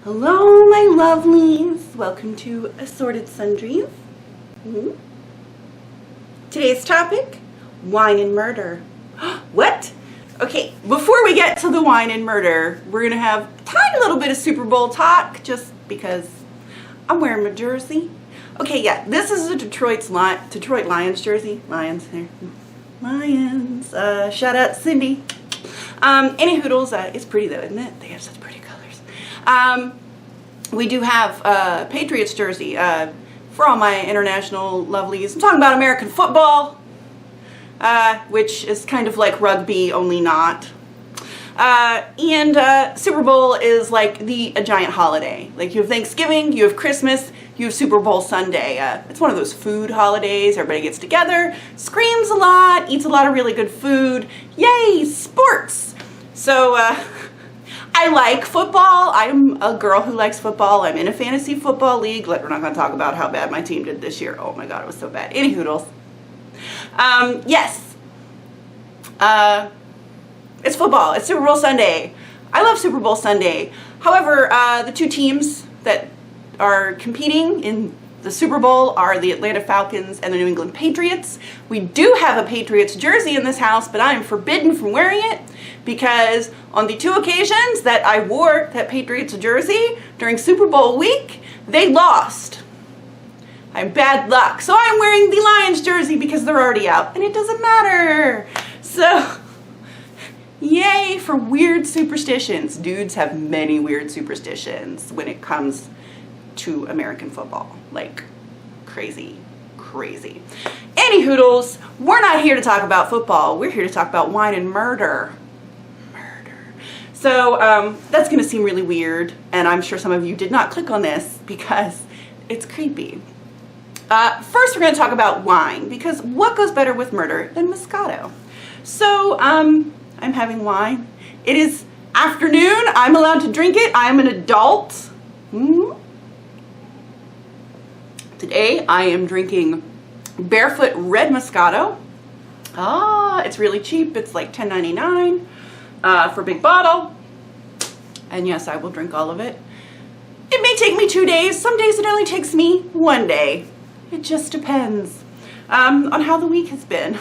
Hello, my lovelies. Welcome to Assorted Sundries. Today's topic, wine and murder. What? Okay, before we get to the wine and murder, we're going to have a tiny little bit of Super Bowl talk just because I'm wearing my jersey. Okay, yeah, this is a Detroit Lions jersey. Lions. Shout out Cindy. Any hoodles, it's pretty though, isn't it? They have such pretty colors. We do have a Patriots jersey for all my international lovelies. I'm talking about American football, which is kind of like rugby, only not. And Super Bowl is like a giant holiday. Like you have Thanksgiving, you have Christmas, you have Super Bowl Sunday. It's one of those food holidays. Everybody gets together, screams a lot, eats a lot of really good food. Yay, sports! So I like football. I'm a girl who likes football. I'm in a fantasy football league. We're not going to talk about how bad my team did this year. Oh my god, it was so bad. Any hoodles. Yes. It's football. It's Super Bowl Sunday. I love Super Bowl Sunday. However, the two teams that are competing in the Super Bowl are the Atlanta Falcons and the New England Patriots. We do have a Patriots jersey in this house, but I am forbidden from wearing it because on the two occasions that I wore that Patriots jersey during Super Bowl week, they lost. I'm bad luck. So I'm wearing the Lions jersey because they're already out and it doesn't matter. So yay for weird superstitions. Dudes have many weird superstitions when it comes to American football. Like crazy. Any hoodles, we're not here to talk about football. We're here to talk about wine and murder. So that's going to seem really weird, and I'm sure some of you did not click on this because it's creepy. First, we're going to talk about wine, because what goes better with murder than Moscato? So I'm having wine. It is afternoon. I'm allowed to drink it. I am an adult. Today, I am drinking Barefoot Red Moscato. It's really cheap. It's like $10.99 for a big bottle. And yes, I will drink all of it. It may take me 2 days. Some days it only takes me 1 day. It just depends on how the week has been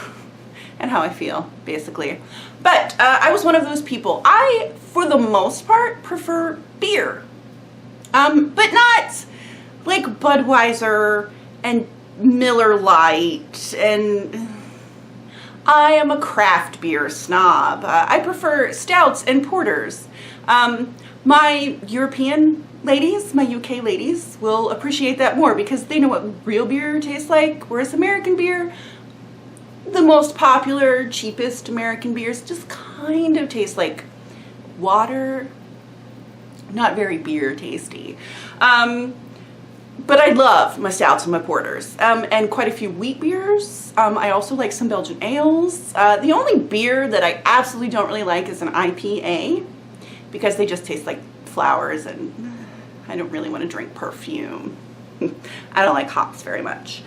and how I feel, basically. But I was one of those people. I, for the most part, prefer beer. But not like Budweiser and Miller Lite, and I am a craft beer snob. I prefer stouts and porters. My European ladies, my UK ladies, will appreciate that more because they know what real beer tastes like, whereas American beer, the most popular, cheapest American beers just kind of taste like water, not very beer tasty. But I love my stouts and my porters, and quite a few wheat beers. I also like some Belgian ales. The only beer that I absolutely don't really like is an IPA because they just taste like flowers and I don't really want to drink perfume. I don't like hops very much.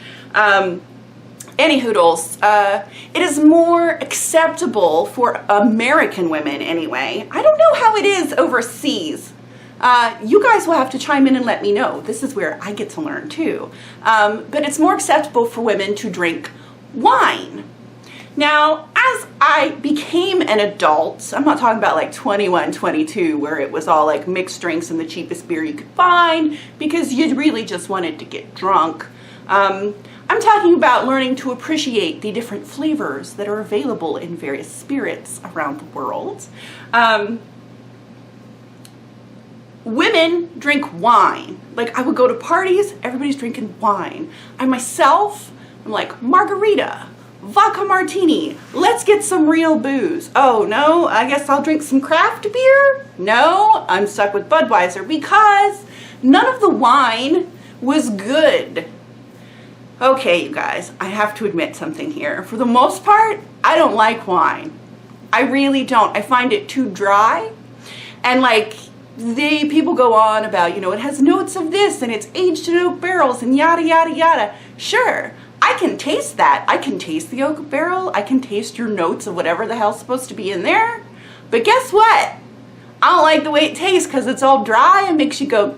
Any hoodles, it is more acceptable for American women anyway. I don't know how it is overseas. You guys will have to chime in and let me know. This is where I get to learn too. But it's more acceptable for women to drink wine. Now, as I became an adult, I'm not talking about like 21, 22, where it was all like mixed drinks and the cheapest beer you could find because you really just wanted to get drunk. I'm talking about learning to appreciate the different flavors that are available in various spirits around the world. Women drink wine. Like I would go to parties, everybody's drinking wine. I myself, I'm like margarita, vodka martini, let's get some real booze. Oh no, I guess I'll drink some craft beer? No, I'm stuck with Budweiser because none of the wine was good. Okay, you guys, I have to admit something here. For the most part, I don't like wine. I really don't. I find it too dry. And like, people go on about, it has notes of this and it's aged in oak barrels and yada, yada, yada. Sure, I can taste that. I can taste the oak barrel. I can taste your notes of whatever the hell's supposed to be in there. But guess what? I don't like the way it tastes because it's all dry and makes you go,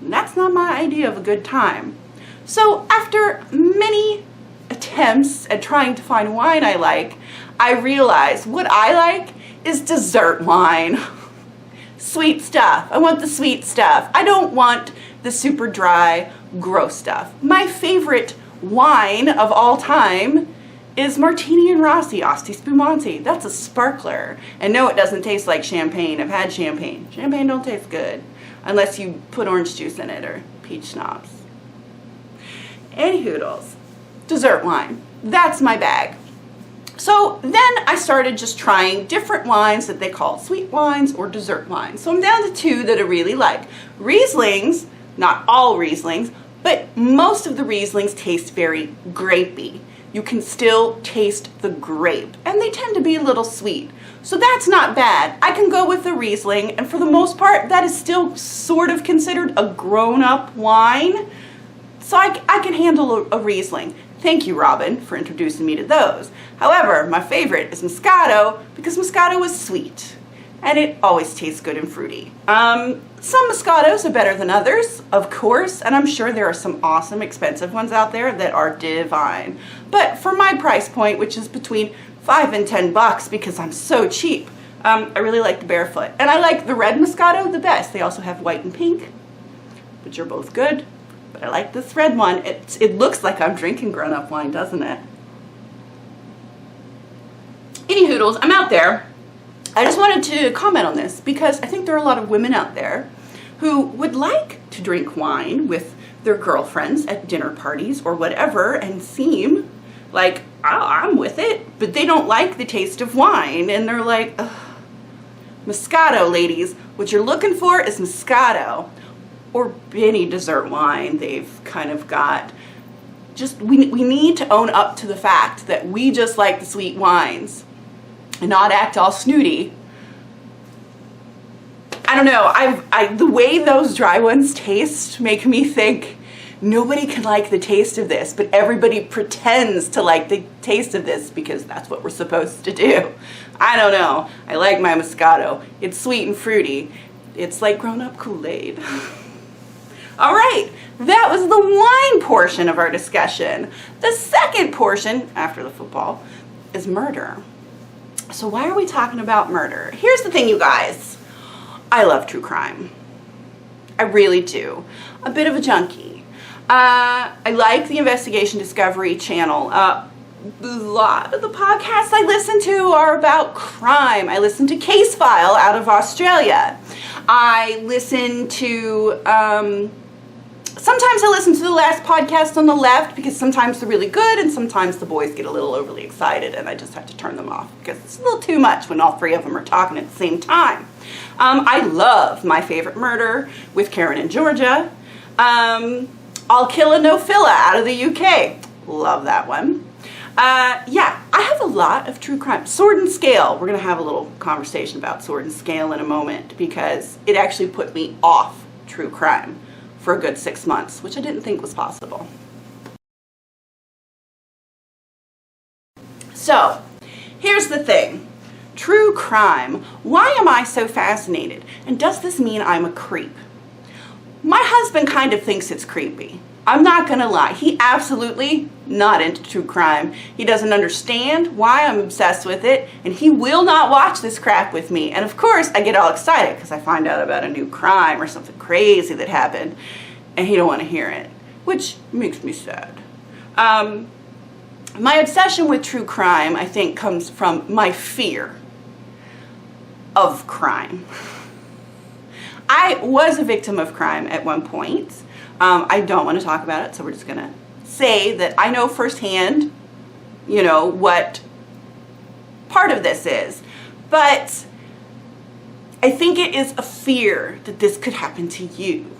that's not my idea of a good time. So after many attempts at trying to find wine I like, I realized what I like is dessert wine. Sweet stuff. I want the sweet stuff. I don't want the super dry, gross stuff. My favorite wine of all time is Martini and Rossi Asti Spumante. That's a sparkler. And no, it doesn't taste like champagne. I've had champagne. Champagne don't taste good unless you put orange juice in it or peach schnapps. Any hoodles. Dessert wine. That's my bag. So then I started just trying different wines that they call sweet wines or dessert wines. So I'm down to two that I really like. Rieslings, not all Rieslings, but most of the Rieslings taste very grapey. You can still taste the grape, and they tend to be a little sweet. So that's not bad. I can go with the Riesling, and for the most part, that is still sort of considered a grown-up wine. So I can handle a Riesling. Thank you, Robin, for introducing me to those. However, my favorite is Moscato because Moscato is sweet and it always tastes good and fruity. Some Moscatos are better than others, of course, and I'm sure there are some awesome expensive ones out there that are divine. But for my price point, which is between $5 and $10 because I'm so cheap, I really like the Barefoot. And I like the red Moscato the best. They also have white and pink, which are both good. But I like this red one. It looks like I'm drinking grown-up wine, doesn't it? Any hoodles, I'm out there. I just wanted to comment on this because I think there are a lot of women out there who would like to drink wine with their girlfriends at dinner parties or whatever and seem like, oh, I'm with it, but they don't like the taste of wine. And they're like, ugh. Moscato, ladies. What you're looking for is Moscato. Or any dessert wine they've kind of got. Just we need to own up to the fact that we just like the sweet wines and not act all snooty. I don't know, the way those dry ones taste make me think nobody can like the taste of this, but everybody pretends to like the taste of this because that's what we're supposed to do. I don't know. I like my Moscato. It's sweet and fruity. It's like grown-up Kool-Aid. All right, that was the wine portion of our discussion. The second portion, after the football, is murder. So why are we talking about murder? Here's the thing, you guys. I love true crime. I really do. A bit of a junkie. I like the Investigation Discovery channel. A lot of the podcasts I listen to are about crime. I listen to Case File out of Australia. I listen to... Sometimes I listen to the last podcast on the left because sometimes they're really good and sometimes the boys get a little overly excited and I just have to turn them off because it's a little too much when all three of them are talking at the same time. I love My Favorite Murder with Karen and Georgia. I'll Kill a No Filla out of the UK. Love that one. Yeah, I have a lot of true crime. Sword and Scale. We're going to have a little conversation about Sword and Scale in a moment because it actually put me off true crime for a good 6 months, which I didn't think was possible. So, here's the thing. True crime. Why am I so fascinated? And does this mean I'm a creep? My husband kind of thinks it's creepy. I'm not gonna lie. He absolutely not into true crime. He doesn't understand why I'm obsessed with it, and he will not watch this crap with me. And of course, I get all excited because I find out about a new crime or something crazy that happened, and he don't want to hear it, which makes me sad. My obsession with true crime, I think, comes from my fear of crime. I was a victim of crime at one point. I don't want to talk about it, so we're just going to say that I know firsthand, you know, what part of this is. But I think it is a fear that this could happen to you.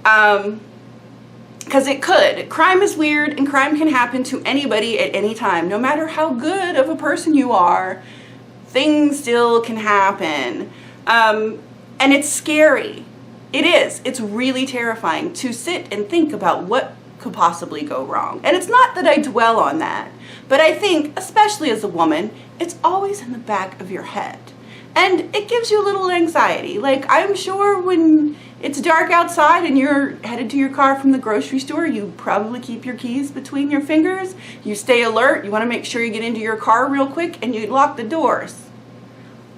Because it could. Crime is weird, and crime can happen to anybody at any time. No matter how good of a person you are, things still can happen. And it's scary. It is. It's really terrifying to sit and think about what could possibly go wrong. And it's not that I dwell on that, but I think, especially as a woman, it's always in the back of your head. And it gives you a little anxiety. Like, I'm sure when it's dark outside and you're headed to your car from the grocery store, you probably keep your keys between your fingers. You stay alert. You want to make sure you get into your car real quick and you lock the doors.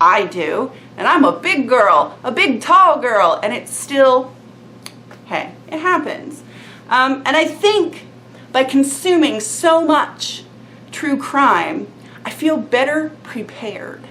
I do. And I'm a big girl, a big tall girl, and it's still, hey, it happens. And I think by consuming so much true crime, I feel better prepared.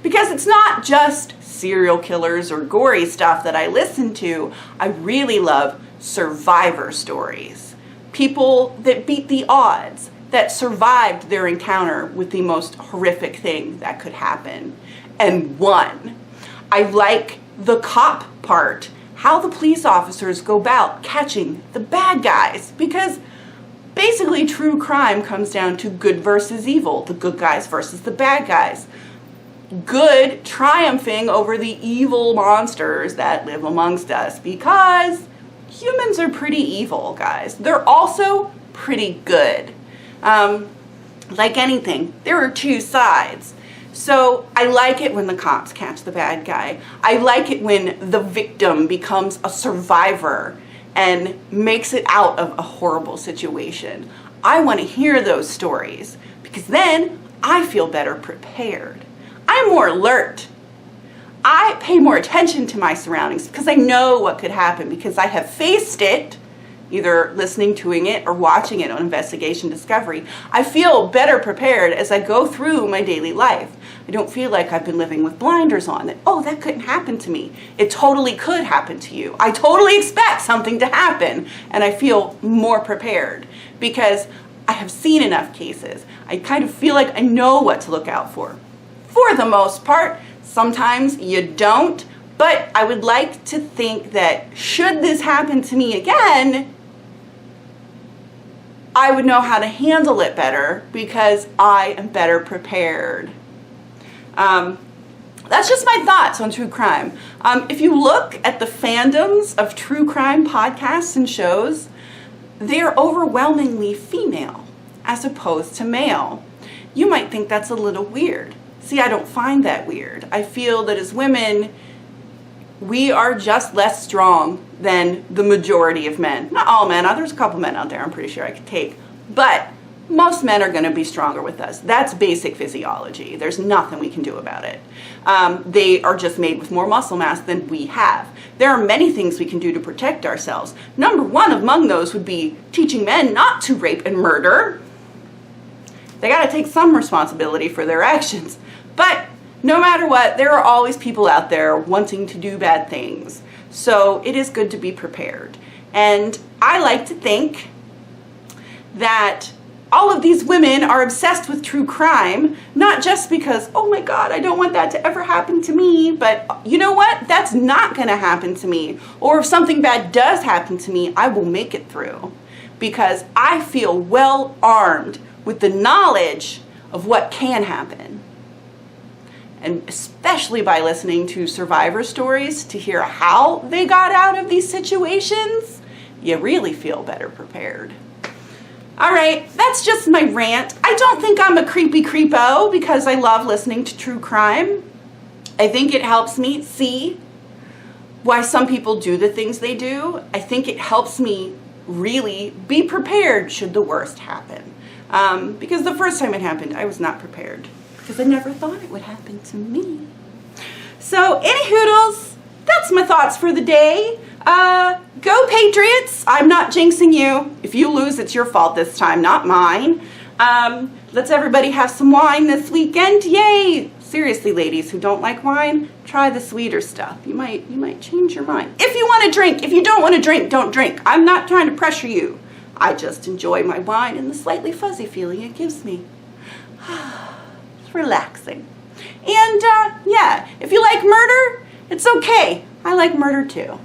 Because it's not just serial killers or gory stuff that I listen to. I really love survivor stories. People that beat the odds, that survived their encounter with the most horrific thing that could happen and won. I like the cop part, how the police officers go about catching the bad guys, because basically true crime comes down to good versus evil, the good guys versus the bad guys. Good triumphing over the evil monsters that live amongst us, because humans are pretty evil, guys. They're also pretty good. Like anything, there are two sides. So I like it when the cops catch the bad guy. I like it when the victim becomes a survivor and makes it out of a horrible situation. I want to hear those stories because then I feel better prepared. I'm more alert. I pay more attention to my surroundings because I know what could happen, because I have faced it, either listening to it or watching it on Investigation Discovery. I feel better prepared as I go through my daily life. I don't feel like I've been living with blinders on, that, oh, that couldn't happen to me. It totally could happen to you. I totally expect something to happen, and I feel more prepared because I have seen enough cases. I kind of feel like I know what to look out for. For the most part, sometimes you don't, but I would like to think that should this happen to me again, I would know how to handle it better because I am better prepared. That's just my thoughts on true crime. If you look at the fandoms of true crime podcasts and shows, they are overwhelmingly female as opposed to male. You might think that's a little weird. See, I don't find that weird. I feel that as women, we are just less strong than the majority of men. Not all men. There's a couple men out there I'm pretty sure I could take. But most men are going to be stronger with us. That's basic physiology. There's nothing we can do about it. They are just made with more muscle mass than we have. There are many things we can do to protect ourselves. Number one among those would be teaching men not to rape and murder. They got to take some responsibility for their actions. But no matter what, there are always people out there wanting to do bad things. So it is good to be prepared. And I like to think that all of these women are obsessed with true crime, not just because, oh my God, I don't want that to ever happen to me, but you know what? That's not going to happen to me. Or if something bad does happen to me, I will make it through because I feel well armed with the knowledge of what can happen. And especially by listening to survivor stories to hear how they got out of these situations, you really feel better prepared. All right, that's just my rant. I don't think I'm a creepy creepo because I love listening to true crime. I think it helps me see why some people do the things they do. I think it helps me really be prepared should the worst happen. Because the first time it happened, I was not prepared because I never thought it would happen to me. So, any hoodles, that's my thoughts for the day. Go Patriots! I'm not jinxing you. If you lose, it's your fault this time, not mine. Let's everybody have some wine this weekend. Yay! Seriously, ladies who don't like wine, try the sweeter stuff. You might change your mind. If you want to drink, if you don't want to drink, don't drink. I'm not trying to pressure you. I just enjoy my wine and the slightly fuzzy feeling it gives me. It's relaxing. And yeah, if you like murder, it's okay. I like murder too.